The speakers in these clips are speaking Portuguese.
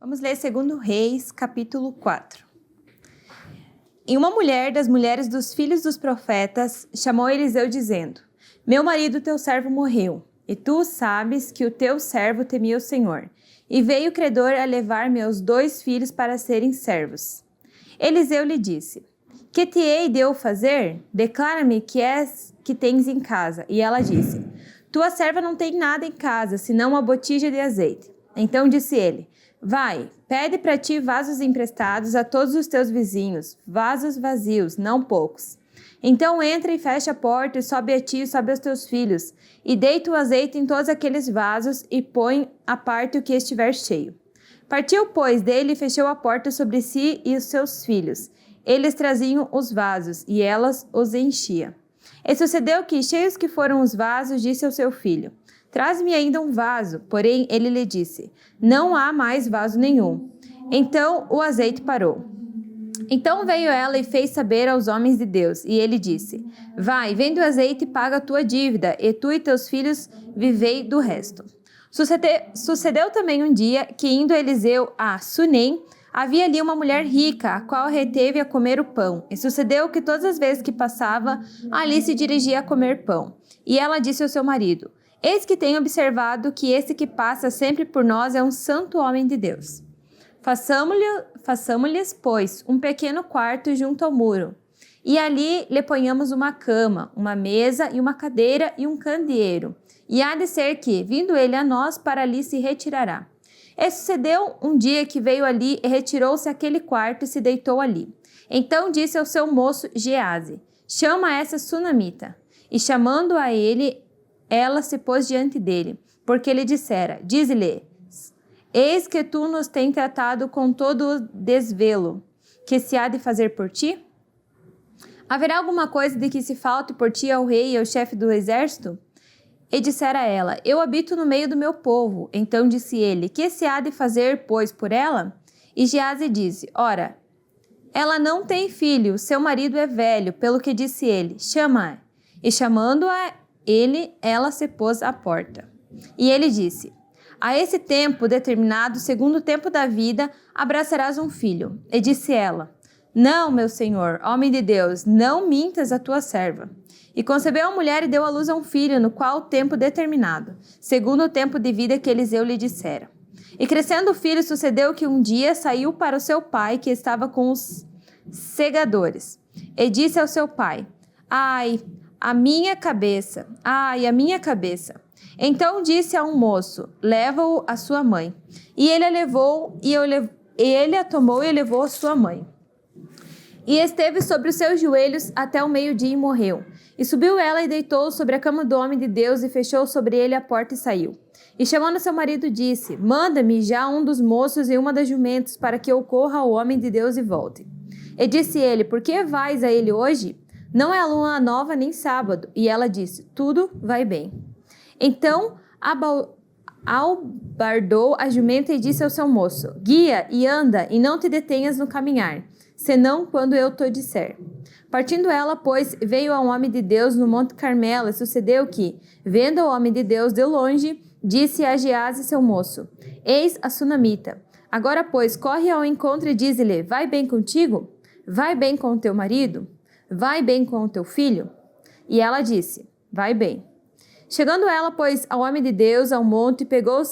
Vamos ler 2 Reis, capítulo 4. E uma mulher das mulheres dos filhos dos profetas chamou Eliseu dizendo: Meu marido, teu servo, morreu, e tu sabes que o teu servo temia o Senhor. E veio o credor a levar meus 2 filhos para serem servos. Eliseu lhe disse: Que te hei de eu fazer? Declara-me que tens em casa. E ela disse: Tua serva não tem nada em casa, senão uma botija de azeite. Então disse ele: Vai, pede para ti vasos emprestados a todos os teus vizinhos, vasos vazios, não poucos. Então entra e fecha a porta, e sobe a ti e sobe aos teus filhos, e deita o azeite em todos aqueles vasos, e põe à parte o que estiver cheio. Partiu, pois, dele e fechou a porta sobre si e os seus filhos. Eles traziam os vasos, e elas os enchia. E sucedeu que, cheios que foram os vasos, disse ao seu filho: Traz-me ainda um vaso. Porém, ele lhe disse: Não há mais vaso nenhum. Então o azeite parou. Então veio ela e fez saber aos homens de Deus. E ele disse: Vai, vende o azeite e paga a tua dívida, e tu e teus filhos vivei do resto. Sucedeu também um dia que, indo Eliseu a Sunem, havia ali uma mulher rica, a qual reteve a comer o pão. E sucedeu que todas as vezes que passava, ali se dirigia a comer pão. E ela disse ao seu marido: Eis que tenho observado que esse que passa sempre por nós é um santo homem de Deus. Façamo-lhes, pois, um pequeno quarto junto ao muro, e ali lhe ponhamos uma cama, uma mesa e uma cadeira e um candeeiro. E há de ser que, vindo ele a nós, para ali se retirará. E sucedeu um dia que veio ali e retirou-se àquele quarto e se deitou ali. Então disse ao seu moço Geazi: Chama essa sunamita. E chamando a ele, ela se pôs diante dele, porque lhe dissera: Dize-lhe: Eis que tu nos tem tratado com todo o desvelo, que se há de fazer por ti? Haverá alguma coisa de que se falte por ti ao rei e ao chefe do exército? E dissera ela: Eu habito no meio do meu povo. Então disse ele: Que se há de fazer, pois, por ela? E Geazi disse: Ora, ela não tem filho, seu marido é velho, pelo que disse ele: Chama-a. E chamando-a ele, ela se pôs à porta. E ele disse: A esse tempo determinado, segundo o tempo da vida, abraçarás um filho. E disse ela: Não, meu senhor, homem de Deus, não mintas a tua serva. E concebeu a mulher e deu à luz a um filho, no qual o tempo determinado, segundo o tempo de vida que Eliseu lhe dissera. E crescendo o filho, sucedeu que um dia saiu para o seu pai, que estava com os segadores. E disse ao seu pai: Ai, a minha cabeça! Ai, a minha cabeça! Então disse a um moço: Leva-o à sua mãe. E ele a levou, ele a tomou e levou à sua mãe. E esteve sobre os seus joelhos até o meio-dia e morreu. E subiu ela e deitou sobre a cama do homem de Deus e fechou sobre ele a porta e saiu. E chamando seu marido disse: Manda-me já um dos moços e uma das jumentas, para que eu corra ao homem de Deus e volte. E disse ele: Por que vais a ele hoje? Não é a lua nova nem sábado. E ela disse: Tudo vai bem. Então albardou a jumenta e disse ao seu moço: Guia e anda, e não te detenhas no caminhar, senão quando eu te disser. Partindo ela, pois, veio a um homem de Deus no Monte Carmelo, e sucedeu que, vendo o homem de Deus de longe, disse a Geazi seu moço: Eis a sunamita. Agora, pois, corre ao encontro e dize-lhe: Vai bem contigo? Vai bem com o teu marido? Vai bem com o teu filho? E ela disse: Vai bem. Chegando ela, pois, ao homem de Deus, ao monte, pegou nos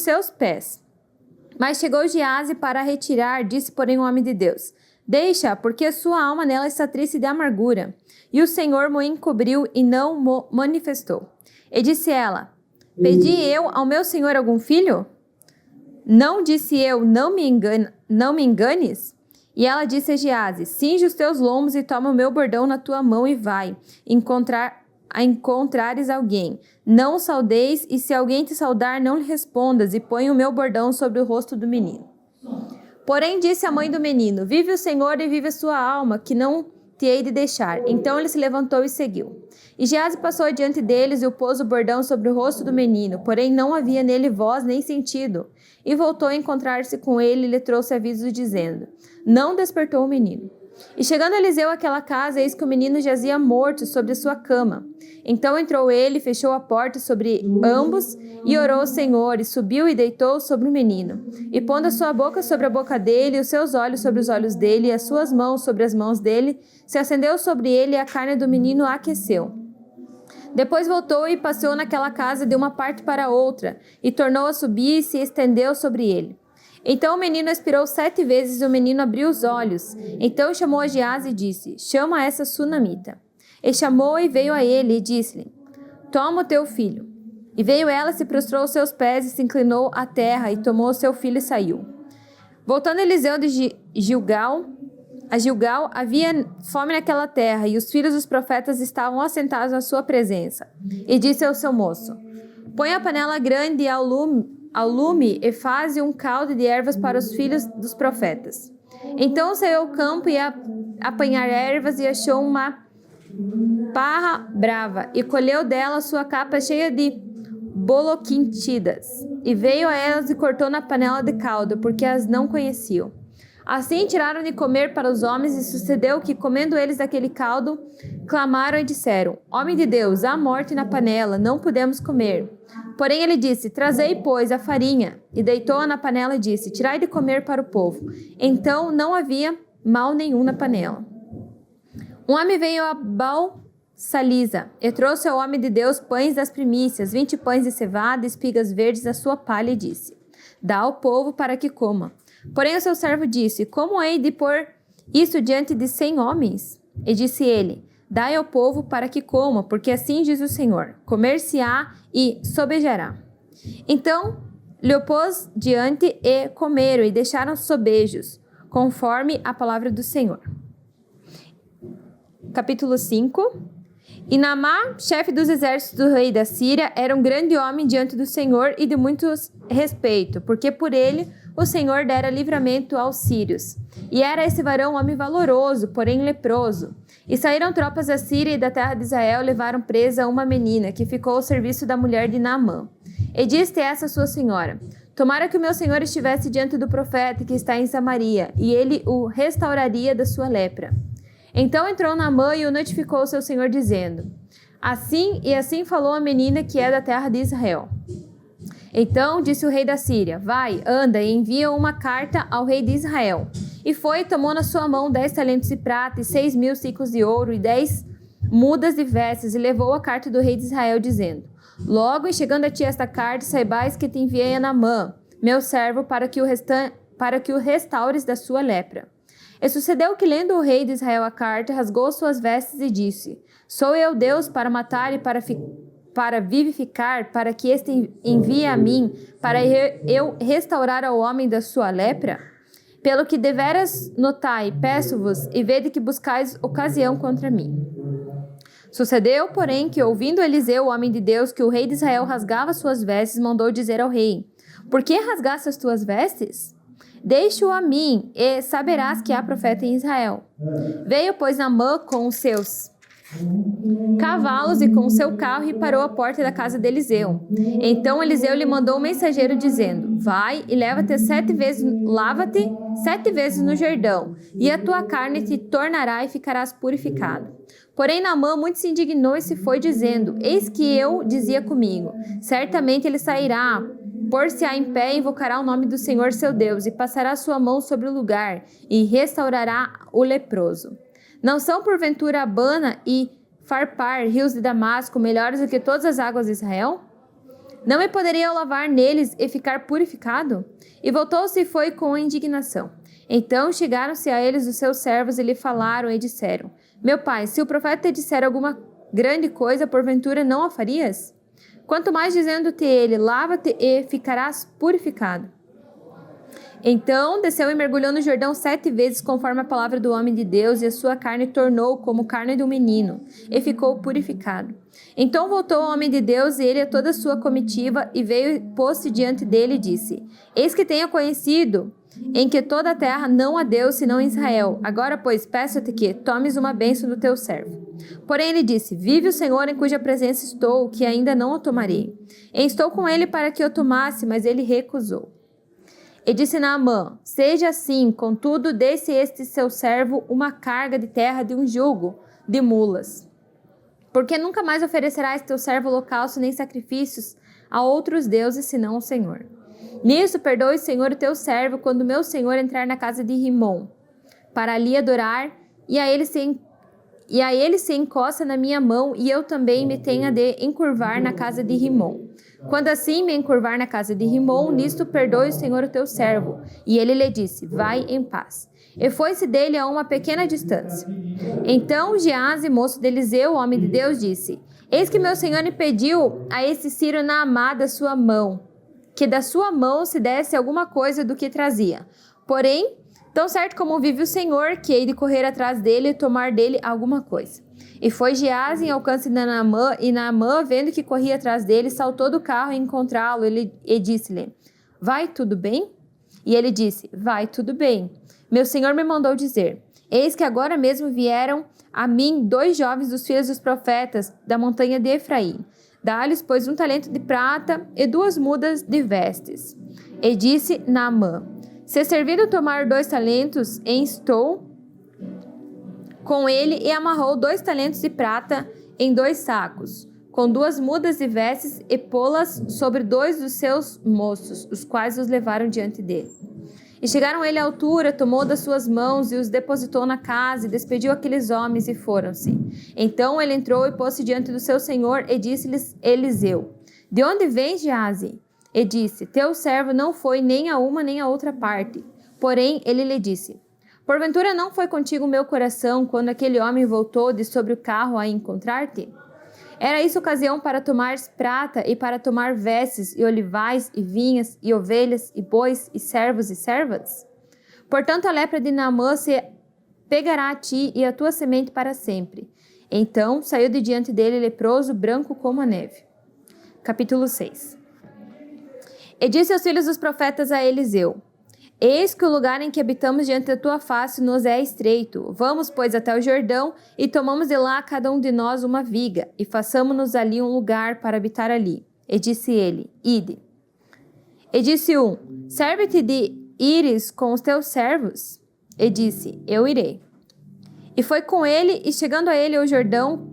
seus pés. Mas chegou Geazi para retirar, disse, porém, o homem de Deus: Deixa, porque a sua alma nela está triste de amargura. E o Senhor mo encobriu e não mo manifestou. E disse ela: Pedi eu ao meu Senhor algum filho? Não disse eu: Não me enganes? E ela disse a Geazi: Cinge os teus lombos e toma o meu bordão na tua mão e vai encontrares alguém. Não o saudeis, e se alguém te saudar, não lhe respondas, e põe o meu bordão sobre o rosto do menino. Porém disse a mãe do menino: Vive o Senhor e vive a sua alma, que não te hei de deixar. Então ele se levantou e seguiu. E Geazi passou adiante deles e pôs o bordão sobre o rosto do menino, porém não havia nele voz nem sentido. E voltou a encontrar-se com ele e lhe trouxe aviso dizendo: Não despertou o menino. E chegando Eliseu àquela casa, eis que o menino jazia morto sobre a sua cama. Então entrou ele, fechou a porta sobre ambos, e orou ao Senhor, e subiu e deitou sobre o menino. E pondo a sua boca sobre a boca dele, e os seus olhos sobre os olhos dele, e as suas mãos sobre as mãos dele, se acendeu sobre ele, e a carne do menino aqueceu. Depois voltou e passeou naquela casa de uma parte para outra, e tornou a subir e se estendeu sobre ele. Então o menino expirou 7 vezes e o menino abriu os olhos. Então chamou a Gease e disse: chama essa sunamita. E chamou e veio a ele e disse-lhe: toma o teu filho. E veio ela, se prostrou aos seus pés e se inclinou à terra e tomou o seu filho e saiu. Voltando Eliseu de Gilgal, havia fome naquela terra e os filhos dos profetas estavam assentados na sua presença. E disse ao seu moço: põe a panela grande ao lume e faze um caldo de ervas para os filhos dos profetas. Então saiu ao campo e a apanhar ervas e achou uma parra brava e colheu dela sua capa cheia de boloquintidas. E veio a elas e cortou na panela de caldo, porque as não conheciam. Assim tiraram de comer para os homens, e sucedeu que, comendo eles daquele caldo, clamaram e disseram: homem de Deus, há morte na panela, não podemos comer. Porém ele disse: trazei, pois, a farinha. E deitou-a na panela e disse: tirai de comer para o povo. Então não havia mal nenhum na panela. Um homem veio a Baal-Salisa e trouxe ao homem de Deus pães das primícias, 20 pães de cevada, espigas verdes da sua palha, e disse: dá ao povo para que coma. Porém o seu servo disse: como hei de pôr isso diante de 100 homens? E disse ele: dai ao povo para que coma, porque assim diz o Senhor: comer-se-á e sobejará. Então lhe pôs diante e comeram e deixaram sobejos, conforme a palavra do Senhor. Capítulo 5. E Naamã, chefe dos exércitos do rei da Síria, era um grande homem diante do Senhor e de muito respeito, porque por ele o Senhor dera livramento aos sírios. E era esse varão um homem valoroso, porém leproso. E saíram tropas da Síria e da terra de Israel, levaram presa uma menina, que ficou ao serviço da mulher de Naamã. E disse essa sua senhora: tomara que o meu senhor estivesse diante do profeta que está em Samaria, e ele o restauraria da sua lepra. Então entrou Naamã e o notificou ao seu senhor, dizendo: assim falou a menina que é da terra de Israel. Então disse o rei da Síria: vai, anda e envia uma carta ao rei de Israel. E foi e tomou na sua mão 10 talentos de prata e 6.000 ciclos de ouro e 10 mudas de vestes, e levou a carta do rei de Israel, dizendo: logo em chegando a ti esta carta, saibais que te enviei a Naamã, meu servo, para que o restaures da sua lepra. E sucedeu que, lendo o rei de Israel a carta, rasgou suas vestes e disse: sou eu Deus para matar e para vivificar, para que este envie a mim, para eu restaurar ao homem da sua lepra? Pelo que deveras notai, peço-vos, e vede que buscais ocasião contra mim. Sucedeu, porém, que, ouvindo Eliseu, o homem de Deus, que o rei de Israel rasgava suas vestes, mandou dizer ao rei: por que rasgaste as tuas vestes? Deixe-o a mim, e saberás que há profeta em Israel. Veio, pois, Naamã com os seus cavalos e com o seu carro e parou à porta da casa de Eliseu. Então Eliseu lhe mandou um mensageiro dizendo: vai e lava-te 7 vezes, lava-te 7 vezes no Jordão, e a tua carne te tornará e ficarás purificado. Porém Naamã muito se indignou e se foi, dizendo: eis que eu dizia comigo: certamente ele sairá, pôr-se-á em pé e invocará o nome do Senhor seu Deus, e passará sua mão sobre o lugar, e restaurará o leproso. Não são porventura Abana e Farpar, rios de Damasco, melhores do que todas as águas de Israel? Não me poderia eu lavar neles e ficar purificado? E voltou-se e foi com indignação. Então chegaram-se a eles os seus servos e lhe falaram e disseram: meu pai, se o profeta te disser alguma grande coisa, porventura não a farias? Quanto mais dizendo-te ele: lava-te e ficarás purificado. Então desceu e mergulhou no Jordão 7 vezes, conforme a palavra do homem de Deus, e a sua carne tornou como carne de um menino, e ficou purificado. Então voltou o homem de Deus, e ele a toda a sua comitiva, e veio e pôs-se diante dele e disse: eis que tenha conhecido em que toda a terra não há Deus senão em Israel. Agora, pois, peço-te que tomes uma bênção do teu servo. Porém ele disse: vive o Senhor em cuja presença estou, que ainda não o tomarei. E estou com ele para que o tomasse, mas ele recusou. E disse Naamã: seja assim, contudo, desse este seu servo uma carga de terra de um jugo de mulas. Porque nunca mais oferecerás teu servo holocausto nem sacrifícios a outros deuses, senão ao Senhor. Nisso perdoe, Senhor, o teu servo, quando meu senhor entrar na casa de Rimom, para ali adorar, e a ele se encosta na minha mão, e eu também me tenha de encurvar na casa de Rimom. Quando assim me encurvar na casa de Rimom, nisto perdoe o Senhor o teu servo. E ele lhe disse: vai em paz. E foi-se dele a uma pequena distância. Então Geazi, moço de Eliseu, homem de Deus, disse: eis que meu senhor impediu a esse Ciro Naamá da sua mão, que da sua mão se desse alguma coisa do que trazia. Porém, tão certo como vive o Senhor, que hei de correr atrás dele e tomar dele alguma coisa. E foi Geazi em alcance de Naamã, e Naamã, vendo que corria atrás dele, saltou do carro e encontrá-lo, e disse-lhe: vai tudo bem? E ele disse: vai tudo bem. Meu senhor me mandou dizer: eis que agora mesmo vieram a mim 2 jovens dos filhos dos profetas da montanha de Efraim. Dá-lhes, pois, 1 talento de prata e 2 mudas de vestes. E disse Naamã: se servido tomar 2 talentos, estou com ele, e amarrou 2 talentos de prata em 2 sacos, com 2 mudas de vestes, e pô-las sobre 2 dos seus moços, os quais os levaram diante dele. E chegaram ele à altura, tomou das suas mãos e os depositou na casa, e despediu aqueles homens, e foram-se. Então ele entrou e pôs-se diante do seu senhor, e disse-lhes Eliseu: de onde vens, Geazi? E disse: teu servo não foi nem a uma nem a outra parte. Porém ele lhe disse: porventura não foi contigo o meu coração, quando aquele homem voltou de sobre o carro a encontrar-te? Era isso ocasião para tomares prata, e para tomar vestes, e olivais, e vinhas, e ovelhas, e bois, e servos e servas? Portanto, a lepra de Naamã se pegará a ti e a tua semente para sempre. Então saiu de diante dele leproso, branco como a neve. Capítulo 6. E disse aos filhos dos profetas a Eliseu: eis que o lugar em que habitamos diante da tua face nos é estreito. Vamos, pois, até o Jordão, e tomamos de lá cada um de nós uma viga, e façamo-nos ali um lugar para habitar ali. E disse ele: ide. E disse um: serve-te de ires com os teus servos? E disse: eu irei. E foi com ele, e chegando a ele ao Jordão,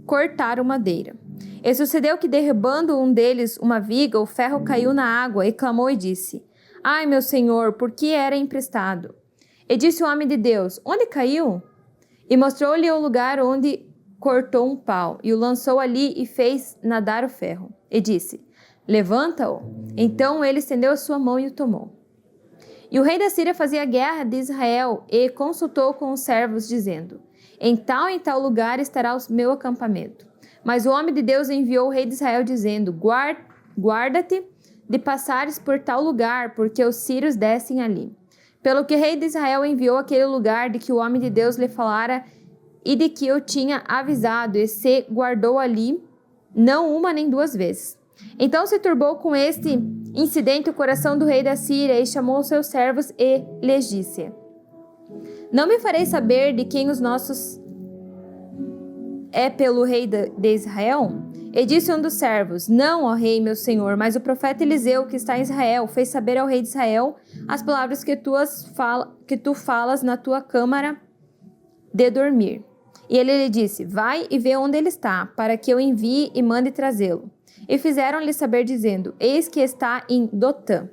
cortaram madeira. E sucedeu que, derribando um deles uma viga, o ferro caiu na água, e clamou e disse: ai, meu senhor, por que era emprestado? E disse o homem de Deus: onde caiu? E mostrou-lhe o lugar onde cortou um pau, e o lançou ali e fez nadar o ferro. E disse: levanta-o. Então ele estendeu a sua mão e o tomou. E o rei da Síria fazia guerra de Israel, e consultou com os servos, dizendo: em tal e tal lugar estará o meu acampamento. Mas o homem de Deus enviou o rei de Israel, dizendo: guarda-te de passares por tal lugar, porque os sírios descem ali. Pelo que o rei de Israel enviou aquele lugar de que o homem de Deus lhe falara e de que eu tinha avisado, e se guardou ali não uma nem 2 vezes. Então se turbou com este incidente o coração do rei da Síria, e chamou os seus servos e lhes disse: não me farei saber de quem os nossos é pelo rei de Israel? E disse um dos servos: não, ó rei, meu senhor, mas o profeta Eliseu, que está em Israel, fez saber ao rei de Israel as palavras que tu falas na tua câmara de dormir. E ele lhe disse: vai e vê onde ele está, para que eu envie e mande trazê-lo. E fizeram-lhe saber, dizendo: eis que está em Dotã.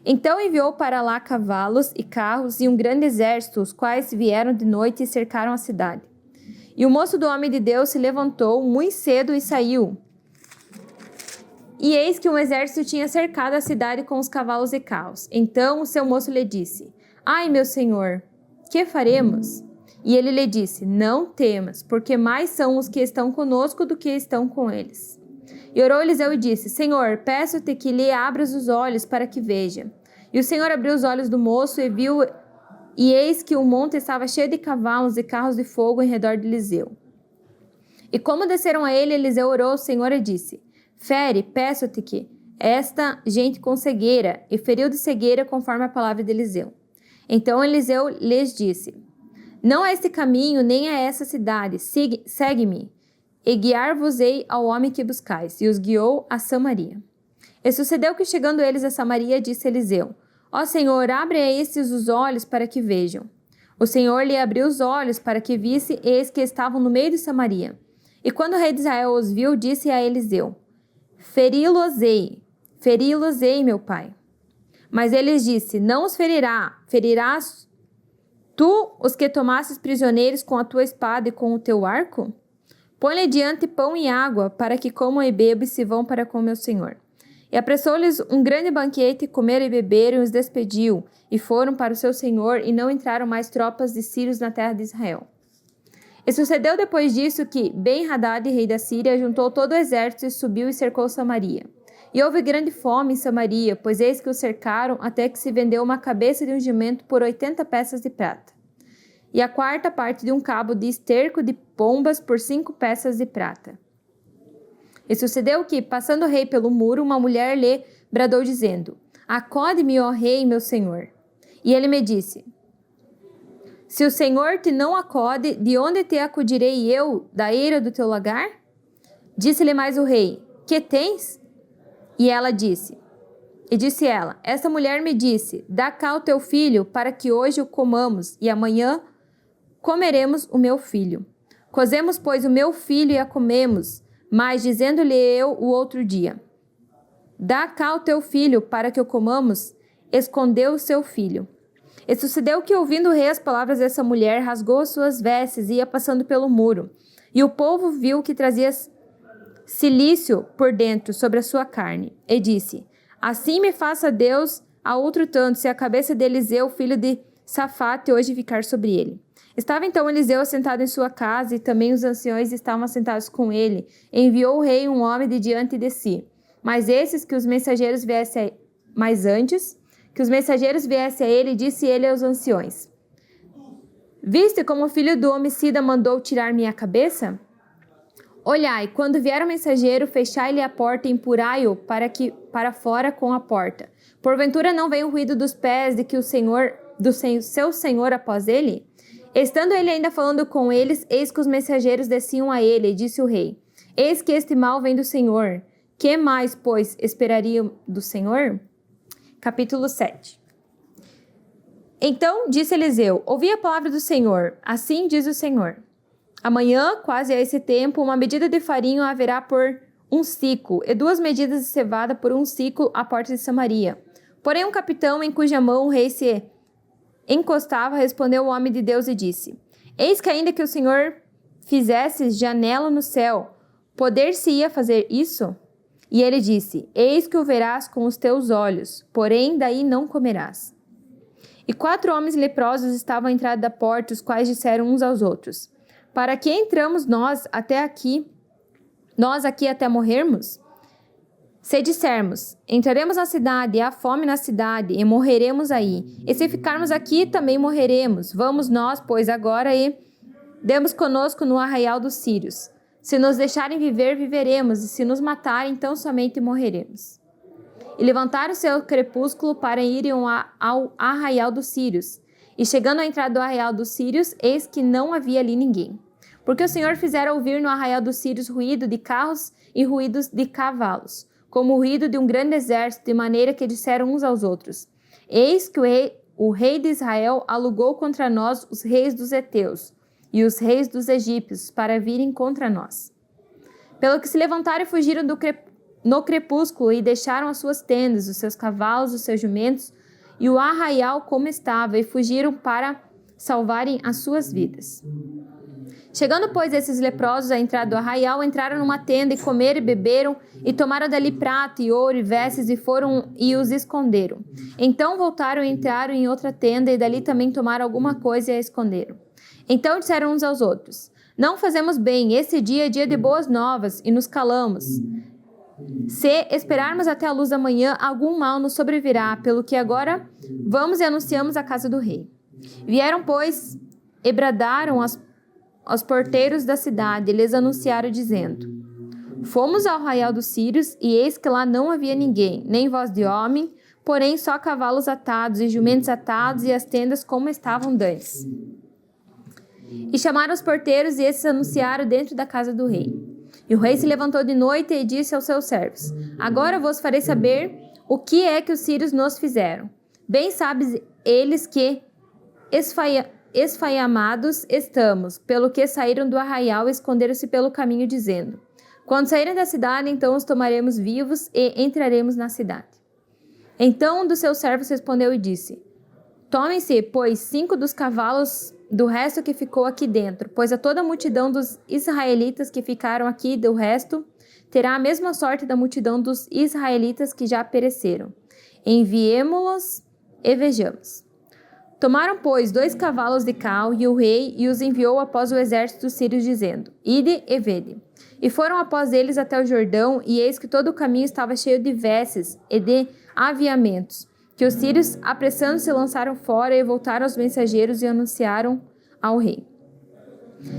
Então enviou para lá cavalos e carros e um grande exército, os quais vieram de noite e cercaram a cidade. E o moço do homem de Deus se levantou muito cedo e saiu. E eis que um exército tinha cercado a cidade com os cavalos e carros. Então o seu moço lhe disse: ai, meu senhor, que faremos? E ele lhe disse: não temas, porque mais são os que estão conosco do que estão com eles. E orou Eliseu e disse: Senhor, peço-te que lhe abras os olhos para que veja. E o Senhor abriu os olhos do moço e viu, e eis que o monte estava cheio de cavalos e carros de fogo em redor de Eliseu. E como desceram a ele, Eliseu orou ao Senhor e disse: fere, peço-te que esta gente com cegueira, e feriu de cegueira conforme a palavra de Eliseu. Então Eliseu lhes disse: não é este caminho, nem é essa cidade, segue-me, e guiar-vos-ei ao homem que buscais. E os guiou a Samaria. E sucedeu que, chegando eles a Samaria, disse Eliseu: Ó Senhor, abre a estes os olhos para que vejam. O Senhor lhe abriu os olhos para que visse, eis que estavam no meio de Samaria. E quando o rei de Israel os viu, disse a Eliseu: feri-los-ei, meu pai. Mas ele lhes disse: não os ferirás tu os que tomasses prisioneiros com a tua espada e com o teu arco? Põe-lhe diante pão e água, para que comam e bebam e se vão para com meu senhor. E apressou-lhes um grande banquete, comeram e beberam, e os despediu, e foram para o seu senhor, e não entraram mais tropas de sírios na terra de Israel. E sucedeu depois disso que Ben-Hadad, rei da Síria, juntou todo o exército e subiu e cercou Samaria. E houve grande fome em Samaria, pois eis que o cercaram, até que se vendeu uma cabeça de um jumento por 80 peças de prata. E a quarta parte de um cabo de esterco de pombas por 5 peças de prata. E sucedeu que, passando o rei pelo muro, uma mulher lhe bradou dizendo: acode-me, ó rei, meu senhor. E ele me disse: se o Senhor te não acode, de onde te acudirei eu, da eira do teu lagar? Disse-lhe mais o rei: que tens? E disse ela: esta mulher me disse: dá cá o teu filho, para que hoje o comamos, e amanhã comeremos o meu filho. Cozemos, pois, o meu filho e a comemos, mas dizendo-lhe eu o outro dia: dá cá o teu filho, para que o comamos, escondeu o seu filho. E sucedeu que, ouvindo o rei as palavras dessa mulher, rasgou as suas vestes e ia passando pelo muro. E o povo viu que trazia cilício por dentro sobre a sua carne. E disse: assim me faça Deus a outro tanto, se a cabeça de Eliseu, filho de Safate, hoje ficar sobre ele. Estava então Eliseu assentado em sua casa, e também os anciões estavam assentados com ele. E enviou o rei um homem de diante de si. Mas esses que os mensageiros viessem mais antes, que os mensageiros viessem a ele, disse ele aos anciões: viste como o filho do homicida mandou tirar minha cabeça? Olhai, quando vier o mensageiro, fechai-lhe a porta e empurrai-o para fora com a porta. Porventura não vem o ruído dos pés de que seu senhor após ele? Estando ele ainda falando com eles, eis que os mensageiros desciam a ele, e disse o rei: eis que este mal vem do Senhor. Que mais, pois, esperariam do Senhor? Capítulo 7. Então disse Eliseu: ouvi a palavra do Senhor, assim diz o Senhor. Amanhã, quase a esse tempo, uma medida de farinha haverá por 1 siclo, e 2 medidas de cevada por 1 siclo à porta de Samaria. Porém um capitão, em cuja mão o rei se encostava, respondeu o homem de Deus e disse: eis que ainda que o Senhor fizesse janela no céu, poder-se-ia fazer isso? E ele disse: eis que o verás com os teus olhos, porém daí não comerás. E 4 homens leprosos estavam à entrada da porta, os quais disseram uns aos outros: para que entramos nós aqui até morrermos? Se dissermos: entraremos na cidade, e há fome na cidade, e morreremos aí. E se ficarmos aqui, também morreremos. Vamos nós, pois, agora e demos conosco no arraial dos sírios. Se nos deixarem viver, viveremos, e se nos matarem, então somente morreremos. E levantaram-se ao crepúsculo para irem ao arraial dos sírios. E chegando à entrada do arraial dos sírios, eis que não havia ali ninguém. Porque o Senhor fizera ouvir no arraial dos sírios ruído de carros e ruídos de cavalos, como o ruído de um grande exército, de maneira que disseram uns aos outros: eis que o rei de Israel alugou contra nós os reis dos heteus e os reis dos egípcios para virem contra nós. Pelo que se levantaram e fugiram no crepúsculo e deixaram as suas tendas, os seus cavalos, os seus jumentos e o arraial como estava, e fugiram para salvarem as suas vidas. Chegando, pois, esses leprosos à entrada do arraial, entraram numa tenda e comeram e beberam, e tomaram dali prata e ouro e vestes, e foram e os esconderam. Então voltaram e entraram em outra tenda, e dali também tomaram alguma coisa e a esconderam. Então disseram uns aos outros: não fazemos bem, esse dia é dia de boas novas, e nos calamos. Se esperarmos até a luz da manhã, algum mal nos sobrevirá, pelo que agora vamos e anunciamos a casa do rei. Vieram, pois, e bradaram aos porteiros da cidade, e lhes anunciaram, dizendo: fomos ao arraial dos sírios, e eis que lá não havia ninguém, nem voz de homem, porém só cavalos atados e jumentos atados, e as tendas como estavam dantes. E chamaram os porteiros, e esses anunciaram dentro da casa do rei. E o rei se levantou de noite e disse aos seus servos: agora vos farei saber o que é que os sírios nos fizeram. Bem sabes eles que esfaiamados estamos, pelo que saíram do arraial e esconderam-se pelo caminho, dizendo: quando saírem da cidade, então os tomaremos vivos e entraremos na cidade. Então um dos seus servos respondeu e disse: tomem-se, pois, 5 dos cavalos do resto que ficou aqui dentro, pois a toda a multidão dos israelitas que ficaram aqui do resto terá a mesma sorte da multidão dos israelitas que já pereceram. Enviemo-los e vejamos. Tomaram, pois, 2 cavalos de cal e o rei e os enviou após o exército dos sírios, dizendo: ide e vede. E foram após eles até o Jordão, e eis que todo o caminho estava cheio de vestes e de aviamentos, que os sírios, apressando-se, lançaram fora e voltaram aos mensageiros e anunciaram ao rei.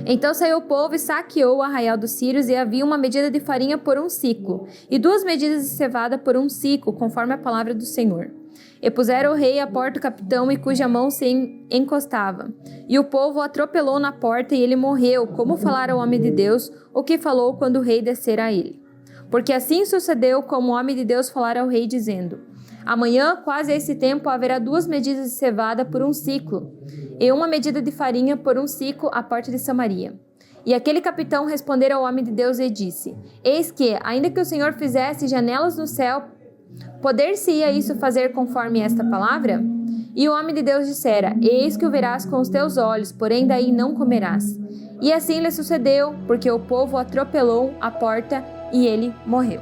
Então saiu o povo e saqueou o arraial dos sírios, e havia uma medida de farinha por 1 siclo, e 2 medidas de cevada por 1 siclo, conforme a palavra do Senhor. E puseram o rei à porta o capitão, e cuja mão se encostava. E o povo o atropelou na porta, e ele morreu, como falara o homem de Deus, o que falou quando o rei descera a ele. Porque assim sucedeu como o homem de Deus falara ao rei, dizendo: amanhã, quase a esse tempo, haverá 2 medidas de cevada por 1 siclo, e 1 medida de farinha por 1 siclo à porta de Samaria. E aquele capitão respondera ao homem de Deus e disse: eis que, ainda que o Senhor fizesse janelas no céu, poder-se-ia isso fazer conforme esta palavra? E o homem de Deus dissera: eis que o verás com os teus olhos, porém daí não comerás. E assim lhe sucedeu, porque o povo atropelou a porta e ele morreu.